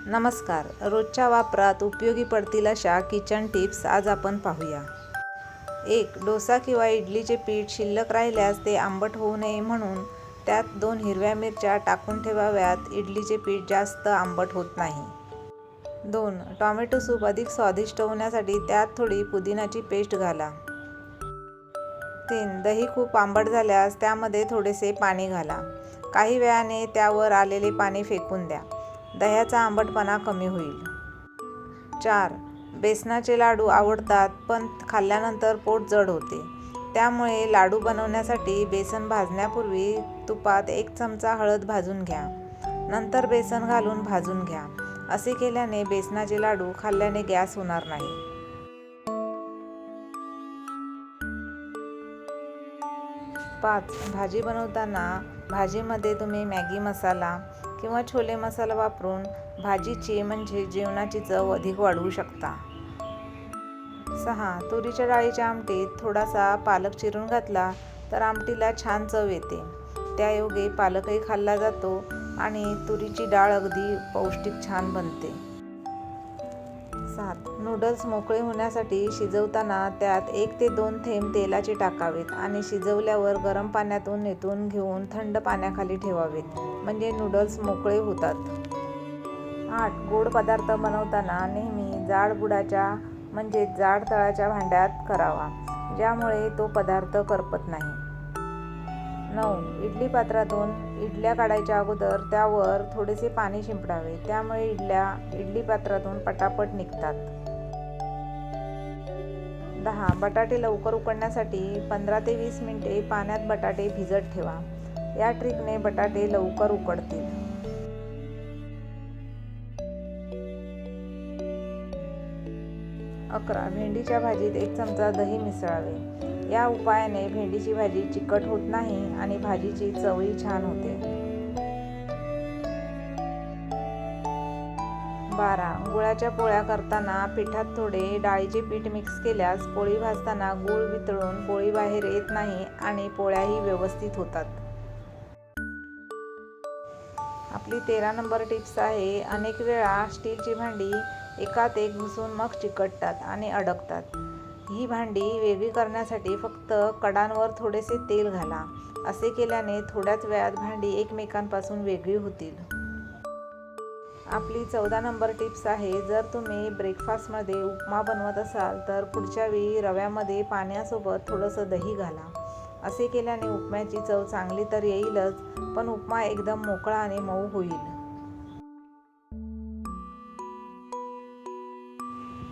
नमस्कार. रोजच्या वापरात उपयोगी पडतील अशा किचन टिप्स आज आपण पाहूया. 1. डोसा किंवा इडलीचे पीठ शिल्लक राहिल्यास ते आंबट होऊ नये म्हणून त्यात 2 हिरव्या मिरच्या टाकून ठेवाव्यात. इडलीचे पीठ जास्त आंबट होत नाही. 2. टोमॅटो सूप अधिक स्वादिष्ट होण्यासाठी त्यात थोडी पुदिन्याची पेस्ट घाला. 3. दही खूप आंबट झाल्यास त्यामध्ये थोडेसे पाणी घाला. काही वेळाने त्यावर आलेले पाणी फेकून द्या. दह्याचा आंबटपणा कमी होईल. 4. बेसनाचे लाडू आवडतात पण खाल्ल्यानंतर पोट जड होते. त्यामुळे लाडू बनवण्यासाठी बेसन भाजण्यापूर्वी तुपात 1 चमचा हळद भाजून घ्या. नंतर बेसन घालून भाजून घ्या. असे केल्याने बेसनाचे लाडू खाल्ल्याने गॅस होणार नाही. 5. भाजी बनवताना भाजीमध्ये तुम्ही मॅगी मसाला किंवा छोले मसाला वापरून भाजीची म्हणजे जेवणाची चव अधिक वाढवू शकता. 6. तुरीच्या डाळीच्या आमटीत थोडासा पालक चिरून घातला तर आमटीला छान चव येते. त्यायोगे पालकही खाल्ला जातो आणि तुरीची डाळ अगदी पौष्टिक छान बनते. 7. नूडल्स मोकळे होण्यासाठी शिजवताना त्यात 1 ते 2 थेंब तेलाचे टाकावेत आणि शिजवल्यावर गरम पाण्यातून निथळून घेऊन थंड पाण्याखाली ठेवावेत, म्हणजे नूडल्स मोकळे होतात. 8. गोड पदार्थ बनवताना नेहमी जाड बुडाच्या म्हणजे जाड तळाच्या भांड्यात करावा, ज्यामुळे तो पदार्थ करपत नाही. 9. इडली पात्रातून इडल्या काढायच्या अगोदर त्यावर थोडेसे पाणी शिंपडावे, त्यामुळे इडल्या इडली पात्रातून पटापट निघतात. 10. बटाटे लवकर उकडण्यासाठी 15 ते 20 मिनिटे पाण्यात बटाटे भिजत ठेवा. या ट्रिकने बटाटे लवकर उकडतील. 11. भेंडीच्या भाजीत 1 चमचा दही मिसळावे. या उपायाने भेंडीची भाजी चिकट होत नाही आणि भाजीची चवही छान होते. 12. गुळाच्या पोळ्या करताना पिठात थोडे डाळीचे पीठ मिक्स केल्यास पोळी भाजताना गूळ वितळून पोळी बाहेर येत नाही आणि पोळ्याही व्यवस्थित होतात. आपली 13 नंबर टिप्स आहे. अनेक वेळा स्टीलची भांडी एकात एक घुसून मग चिकटतात आणि अडकतात. ही भांडी वेगळी करण्यासाठी फक्त कडांवर थोडेसे तेल घाला. असे केल्याने थोड्याच वेळात भांडी एकमेकांपासून वेगळी होतील. आपली 14 नंबर टिप्स आहे. जर तुम्ही ब्रेकफास्टमध्ये उपमा बनवत असाल तर पुढच्या वेळी रव्यामध्ये पाण्यासोबत थोडंसं दही घाला. असे केल्याने उपम्याची चव चांगली तर येईलच, पण उपमा एकदम मोकळा आणि मऊ होईल.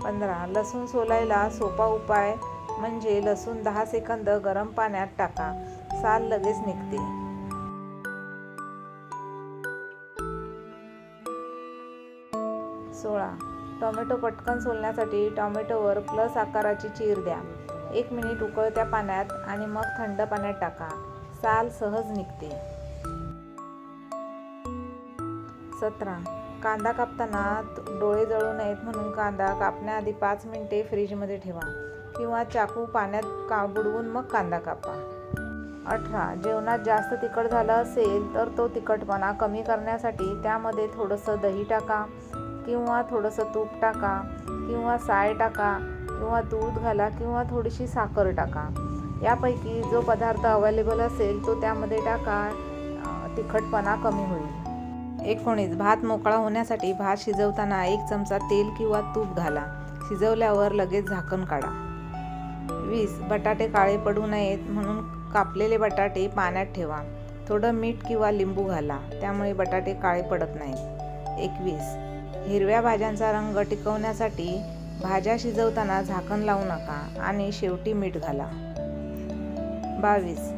15. लसूण सोलायला सोपा उपाय म्हणजे लसूण 10 सेकंद गरम पाण्यात टाका. साल लगेच निघते. 16. टोमॅटो पटकन सोलण्यासाठी टोमॅटोवर प्लस आकाराची चीर द्या. 1 मिनिट उकळत्या पाण्यात आणि मग थंड पाण्यात टाका. साल सहज निघते. 17. कांदा कापताना डोळे जळू नयेत म्हणून कांदा कापण्याआधी 5 मिनिटे फ्रीजमध्ये ठेवा किंवा चाकू पाण्यात बुडवून मग कांदा कापा. 18. जेवणात जास्त तिखट झालं असेल तर तो तिखटपणा कमी करण्यासाठी त्यामध्ये थोडंसं दही टाका किंवा थोडंसं तूप टाका किंवा साय टाका किंवा दूध घाला किंवा थोडीशी साखर टाका. यापैकी जो पदार्थ अवेलेबल असेल तो त्यामध्ये टाका. तिखटपणा कमी होईल. 19. भात मोकळा होण्यासाठी भात शिजवताना 1 चमचा तेल किंवा तूप घाला. शिजवल्यावर लगेच झाकण काढा. 20. बटाटे काळे पडू नयेत म्हणून कापलेले बटाटे पाण्यात ठेवा. थोडं मीठ किंवा लिंबू घाला, त्यामुळे बटाटे काळे पडत नाहीत. 21. हिरव्या भाज्यांचा रंग टिकवण्यासाठी भाज्या शिजवताना झाकण लावू नका आणि शेवटी मीठ घाला. 22.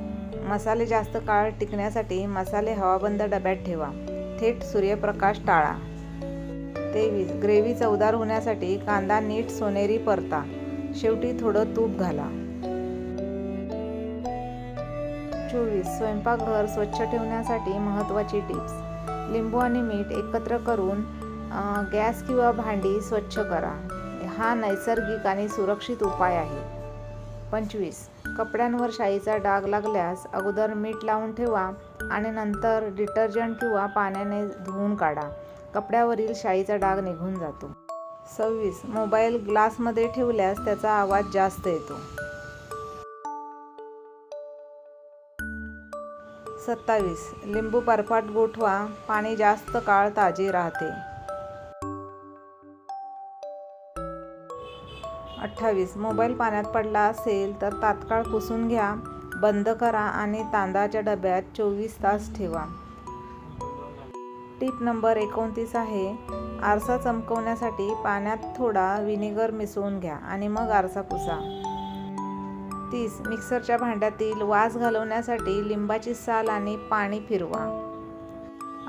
मसाले जास्त काळ टिकण्यासाठी मसाले हवाबंद डब्यात ठेवा. थेट सूर्यप्रकाश टाळा. 23. ग्रेव्ही चवदार होण्यासाठी कांदा नीट सोनेरी परता. शेवटी थोडं तूप घाला. 24. स्वयंपाकघर स्वच्छ ठेवण्यासाठी महत्त्वाची टिप्स. लिंबू आणि मीठ एकत्र करून गॅस किंवा भांडी स्वच्छ करा. हा नैसर्गिक आणि सुरक्षित उपाय आहे. 25. कपड्यांवर शाईचा डाग लागल्यास अगोदर मीठ लावून ठेवा आणि नंतर डिटर्जंट किंवा पाण्याने धुवून काढा. कपड्यावरील शाईचा डाग निघून जातो. 26. मोबाईल ग्लासमध्ये ठेवल्यास त्याचा आवाज जास्त येतो. 27. लिंबू बर्फात गोठवा, पाणी जास्त काळ ताजे राहते. 28. मोबाईल पाण्यात पडला असेल तर तात्काळ पुसून घ्या, बंद करा आणि तांदळाच्या डब्यात 24 तास ठेवा. टिप नंबर 29 आहे, आरसा चमकवण्यासाठी पाण्यात थोडा व्हिनेगर मिसळून घ्या आणि मग आरसा पुसा. 30. मिक्सरच्या भांड्यातील वास घालवण्यासाठी लिंबाची साल आणि पाणी फिरवा.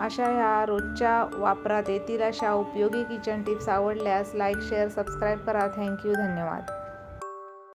अशा ह्या रोजच्या वापरात येतील अशा उपयोगी किचन टिप्स आवडल्यास लाईक, शेअर, सबस्क्राईब करा. थँक्यू. धन्यवाद.